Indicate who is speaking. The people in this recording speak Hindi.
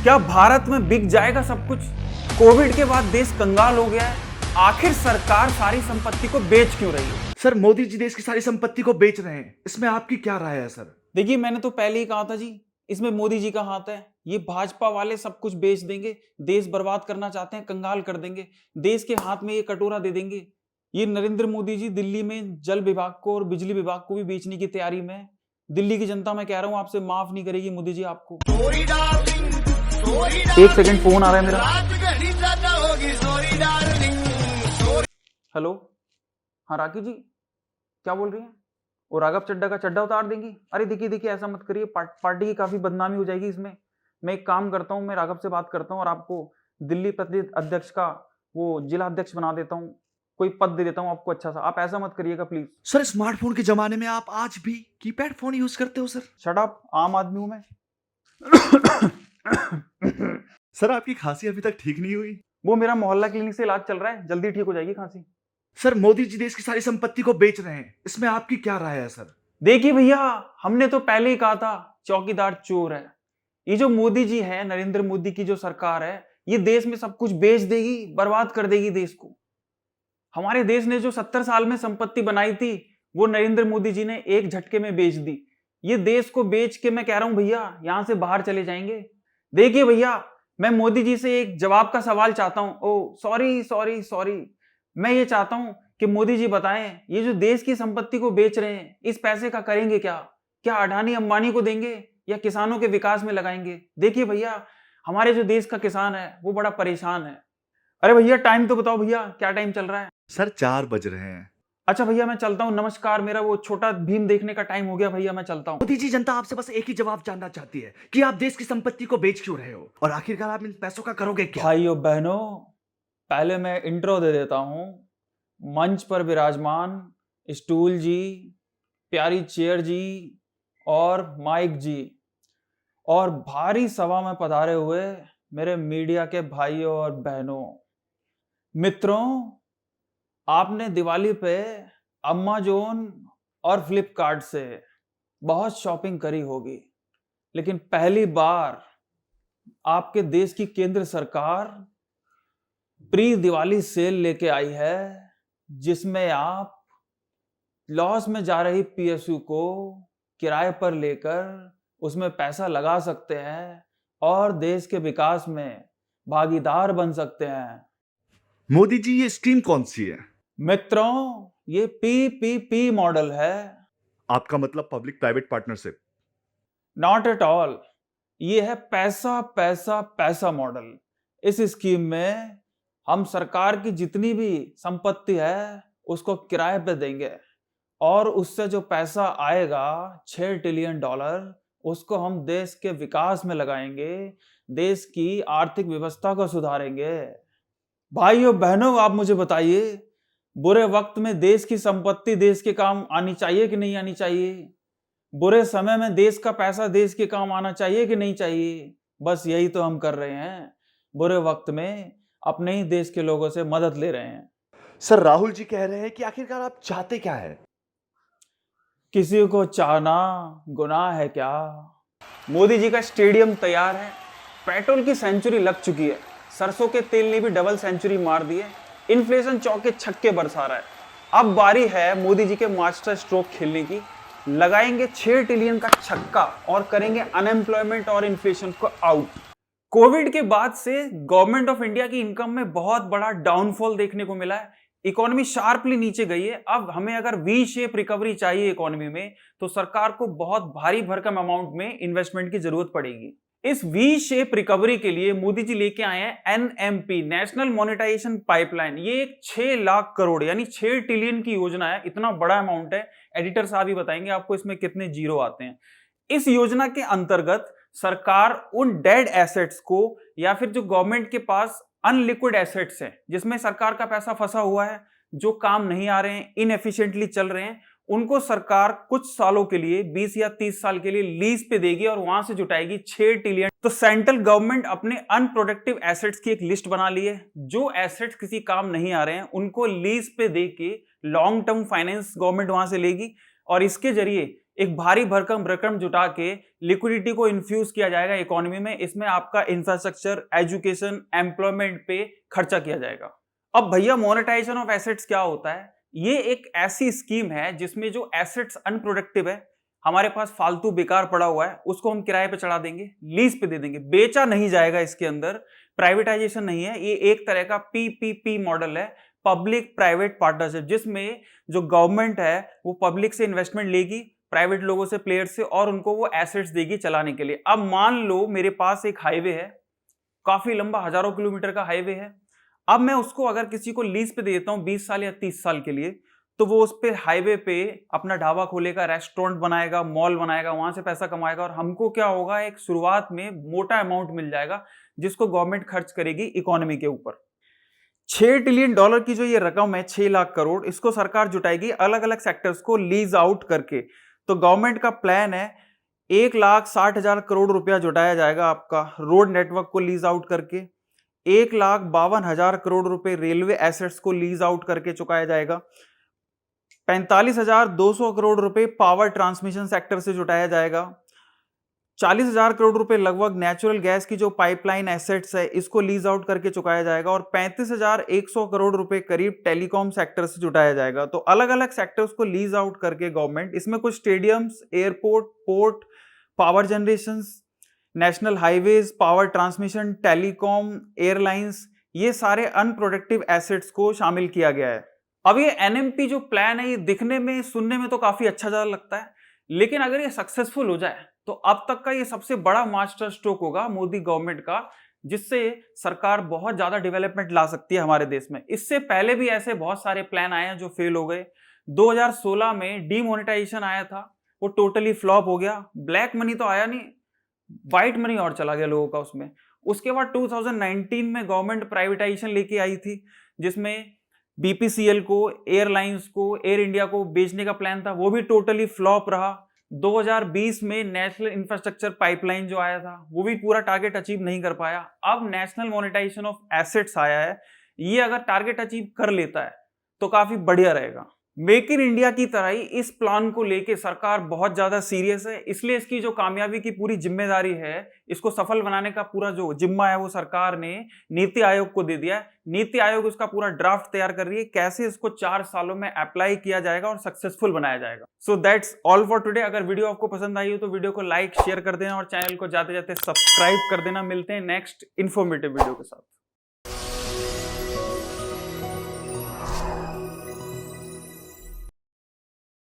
Speaker 1: क्या भारत में बिक जाएगा सब कुछ? कोविड के बाद देश कंगाल हो गया है। आखिर सरकार सारी संपत्ति को बेच क्यों रही है?
Speaker 2: सर, मोदी जी देश की सारी संपत्ति को बेच रहे हैं, इसमें आपकी क्या राय है सर?
Speaker 1: देखिए, मैंने तो पहले ही कहा था जी, इसमें मोदी जी का हाथ है। ये भाजपा वाले सब कुछ बेच देंगे, देश बर्बाद करना चाहते हैं, कंगाल कर देंगे, देश के हाथ में ये कटोरा दे देंगे। ये नरेंद्र मोदी जी दिल्ली में जल विभाग को और बिजली विभाग को भी बेचने की तैयारी में है। दिल्ली की जनता, मैं कह रहा हूं, आपसे माफ नहीं करेगी मोदी जी आपको। एक सेकंड, फोन आ रहा है मेरा। हेलो, हाँ राखी जी, क्या बोल रही हैं? और राघव चड्डा का चड्डा उतार देंगी? अरे देखिए देखिए, ऐसा मत करिए, पार्टी की काफी बदनामी हो जाएगी इसमें। मैं एक काम करता हूँ, मैं राघव से बात करता हूँ और आपको दिल्ली प्रदेश अध्यक्ष का वो जिला अध्यक्ष बना देता हूँ, कोई पद दे देता हूँ आपको अच्छा सा। आप ऐसा मत करिएगा प्लीज।
Speaker 2: सर, स्मार्टफोन के जमाने में आप आज भी कीपैड फोन यूज करते हो सर?
Speaker 1: शट अप, आम आदमी हूं मैं।
Speaker 2: सर, आपकी खांसी अभी तक ठीक नहीं हुई?
Speaker 1: वो मेरा मोहल्ला क्लिनिक से इलाज चल रहा है, जल्दी ठीक हो जाएगी खांसी।
Speaker 2: सर, मोदी जी देश की सारी संपत्ति को बेच रहे हैं, इसमें आपकी क्या राय है सर?
Speaker 1: देखिए भैया, हमने तो पहले ही कहा था चौकीदार चोर है। ये जो मोदी जी है, नरेंद्र मोदी की जो सरकार है, ये देश में सब कुछ बेच देगी, बर्बाद कर देगी देश को। हमारे देश ने जो 70 साल में संपत्ति बनाई थी, वो नरेंद्र मोदी जी ने एक झटके में बेच दी। ये देश को बेच के, मैं कह रहा हूं भैया, यहां से बाहर चले जाएंगे। देखिए भैया, मैं मोदी जी से एक जवाब का सवाल चाहता हूं। ओ सॉरी सॉरी सॉरी, मैं ये चाहता हूं कि मोदी जी बताएं, ये जो देश की संपत्ति को बेच रहे हैं, इस पैसे का करेंगे क्या? क्या अडानी अंबानी को देंगे या किसानों के विकास में लगाएंगे? देखिए भैया, हमारे जो देश का किसान है वो बड़ा परेशान है। अरे भैया, टाइम तो बताओ भैया, क्या टाइम चल रहा है?
Speaker 2: सर, 4 बज रहे हैं।
Speaker 1: अच्छा भैया, मैं चलता हूँ, नमस्कार। मेरा वो छोटा भीम देखने का टाइम हो गया भैया, मैं चलता हूँ।
Speaker 2: मोदी जी, जनता आपसे बस एक ही जवाब जानना चाहती है कि आप देश की संपत्ति को बेच क्यों रहे हो और आखिरकार आप इन पैसों का करोगे क्या?
Speaker 1: भाइयों बहनों, पहले मैं इंट्रो दे देता हूँ। मंच पर विराजमान स्टूल जी, प्यारी चेयर जी और माइक जी, और भारी सभा में पधारे हुए मेरे मीडिया के भाइयों और बहनों, मित्रों, आपने दिवाली पे अमेज़न और फ्लिपकार्ट से बहुत शॉपिंग करी होगी, लेकिन पहली बार आपके देश की केंद्र सरकार प्री दिवाली सेल लेके आई है, जिसमें आप लॉस में जा रही पीएसयू को किराए पर लेकर उसमें पैसा लगा सकते हैं और देश के विकास में भागीदार बन सकते हैं।
Speaker 2: मोदी जी, ये स्कीम कौन सी है?
Speaker 1: मित्रों, ये पीपीपी मॉडल है।
Speaker 2: आपका मतलब public private partnership?
Speaker 1: Not at all, ये है पैसा पैसा पैसा मॉडल। इस स्कीम में हम सरकार की जितनी भी संपत्ति है उसको किराए पे देंगे और उससे जो पैसा आएगा, $6 ट्रिलियन, उसको हम देश के विकास में लगाएंगे, देश की आर्थिक व्यवस्था को सुधारेंगे। भाइयों बहनों, आप मुझे बताइए, बुरे वक्त में देश की संपत्ति देश के काम आनी चाहिए कि नहीं आनी चाहिए? बुरे समय में देश का पैसा देश के काम आना चाहिए कि नहीं चाहिए? बस यही तो हम कर रहे हैं। बुरे वक्त में अपने ही देश के लोगों से मदद ले रहे हैं।
Speaker 2: सर, राहुल जी कह रहे हैं कि आखिरकार आप चाहते क्या है?
Speaker 1: किसी को चाहना गुनाह है क्या? मोदी जी का स्टेडियम तैयार है, पेट्रोल की सेंचुरी लग चुकी है, सरसों के तेल ने भी डबल सेंचुरी मार दी है, इन्फ्लेशन चौके छक्के बरसा रहा है। अब बारी है मोदी जी के मास्टर स्ट्रोक खेलने की। लगाएंगे 6 ट्रिलियन का छक्का और करेंगे अनएम्प्लॉयमेंट और इन्फ्लेशन को आउट। कोविड के बाद से गवर्नमेंट ऑफ इंडिया की इनकम में बहुत बड़ा डाउनफॉल देखने को मिला है। इकोनॉमी शार्पली नीचे गई है। अब हमें अगर वी शेप रिकवरी चाहिए इकोनॉमी में, तो सरकार को बहुत भारी भरकम अमाउंट में इन्वेस्टमेंट की जरूरत पड़ेगी। इस वी शेप रिकवरी के लिए मोदी जी लेके आए हैं एनएमपी, नेशनल मॉनेटाइजेशन पाइपलाइन। ये एक 6 लाख करोड़ यानी 6 ट्रिलियन की योजना है। इतना बड़ा अमाउंट है। एडिटर साहब ही बताएंगे आपको इसमें कितने जीरो आते हैं। इस योजना के अंतर्गत सरकार उन डेड एसेट्स को, या फिर जो गवर्नमेंट के पास अनलिक्विड एसेट्स हैं, जिसमें सरकार का पैसा फंसा हुआ है, जो काम नहीं आ रहे हैं, इनएफिशिएंटली चल रहे हैं, उनको सरकार कुछ सालों के लिए, 20 या 30 साल के लिए लीज पे देगी और वहां से जुटाएगी 6 ट्रिलियन। तो सेंट्रल गवर्नमेंट अपने अनप्रोडक्टिव एसेट्स की एक लिस्ट बना ली है। जो एसेट्स किसी काम नहीं आ रहे हैं उनको लीज पे दे के लॉन्ग टर्म फाइनेंस गवर्नमेंट वहां से लेगी और इसके जरिए एक भारी भरकम रकम जुटा के लिक्विडिटी को इन्फ्यूज किया जाएगा इकोनॉमी में। इसमें आपका इंफ्रास्ट्रक्चर, एजुकेशन, एम्प्लॉयमेंट पे खर्चा किया जाएगा। अब भैया मोनेटाइजेशन ऑफ एसेट्स क्या होता है? ये एक ऐसी स्कीम है जिसमें जो एसेट्स अनप्रोडक्टिव है, हमारे पास फालतू बेकार पड़ा हुआ है, उसको हम किराए पे चढ़ा देंगे, लीज पे दे देंगे, बेचा नहीं जाएगा। इसके अंदर प्राइवेटाइजेशन नहीं है, ये एक तरह का पीपीपी मॉडल है, पब्लिक प्राइवेट पार्टनरशिप, जिसमें जो गवर्नमेंट है वो पब्लिक से इन्वेस्टमेंट लेगी, प्राइवेट लोगों से, प्लेयर्स से, और उनको वो एसेट्स देगी चलाने के लिए। अब मान लो मेरे पास एक हाईवे है, काफी लंबा, हजारों किलोमीटर का हाईवे है। अब मैं उसको अगर किसी को लीज पे दे देता हूं 20 साल या 30 साल के लिए, तो वो उस पे हाईवे पे अपना ढाबा खोलेगा, रेस्टोरेंट बनाएगा, मॉल बनाएगा, वहां से पैसा कमाएगा, और हमको क्या होगा, एक शुरुआत में मोटा अमाउंट मिल जाएगा जिसको गवर्नमेंट खर्च करेगी इकोनॉमी के ऊपर। $6 ट्रिलियन की जो ये रकम है, 6 लाख करोड़, इसको सरकार जुटाएगी अलग अलग सेक्टर्स को लीज आउट करके। तो गवर्नमेंट का प्लान है 1,60,000 करोड़ रुपया जुटाया जाएगा आपका रोड नेटवर्क को लीज आउट करके, 1,52,000 करोड़ रुपए रेलवे एसेट्स को लीज आउट करके चुकाया जाएगा, 45,200 करोड़ रुपए पावर ट्रांसमिशन सेक्टर से जुटाया जाएगा, 40,000 करोड़ रुपए लगभग नेचुरल गैस की जो पाइपलाइन एसेट्स है इसको लीज आउट करके चुकाया जाएगा, और 35,100 करोड़ रुपए करीब टेलीकॉम सेक्टर से जुटाया जाएगा। तो अलग अलग सेक्टर्स को लीज आउट करके गवर्नमेंट, इसमें कुछ stadiums, airport, port, power generation, national highways, power transmission, telecom, airlines, ये सारे अनप्रोडक्टिव एसेट्स को शामिल किया गया है। अब ये एनएमपी जो प्लान है, ये दिखने में, सुनने में तो काफी अच्छा ज्यादा लगता है, लेकिन अगर ये सक्सेसफुल हो जाए तो अब तक का ये सबसे बड़ा मास्टर स्ट्रोक होगा मोदी गवर्नमेंट का, जिससे सरकार बहुत ज्यादा डेवलपमेंट ला सकती है हमारे देश में। इससे पहले भी ऐसे बहुत सारे प्लान आए हैं जो फेल हो गए। 2016 में डीमोनेटाइजेशन आया था, वो टोटली फ्लॉप हो गया। ब्लैक मनी तो आया नहीं, व्हाइट मनी और चला गया लोगों का उसमें। उसके बाद 2019 में गवर्नमेंट प्राइवेटाइजेशन लेके आई थी, जिसमें बीपीसीएल को, एयरलाइंस को, एयर इंडिया को बेचने का प्लान था, वो भी टोटली फ्लॉप रहा। 2020 में नेशनल इंफ्रास्ट्रक्चर पाइपलाइन जो आया था, वो भी पूरा टारगेट अचीव नहीं कर पाया। अब नेशनल मोनेटाइजेशन ऑफ एसेट्स आया है, ये अगर टारगेट अचीव कर लेता है तो काफी बढ़िया रहेगा। मेक इन इंडिया की तरह ही इस प्लान को लेके सरकार बहुत ज्यादा सीरियस है, इसलिए इसकी जो कामयाबी की पूरी जिम्मेदारी है, इसको सफल बनाने का पूरा जो जिम्मा है वो सरकार ने नीति आयोग को दे दिया है। नीति आयोग उसका पूरा ड्राफ्ट तैयार कर रही है, कैसे इसको 4 सालों में अप्लाई किया जाएगा और सक्सेसफुल बनाया जाएगा। So that's all for today. अगर वीडियो आपको पसंद आई हो तो वीडियो को लाइक, शेयर कर देना और चैनल को जाते जाते सब्सक्राइब कर देना। मिलते हैं नेक्स्ट इन्फॉर्मेटिव वीडियो के साथ।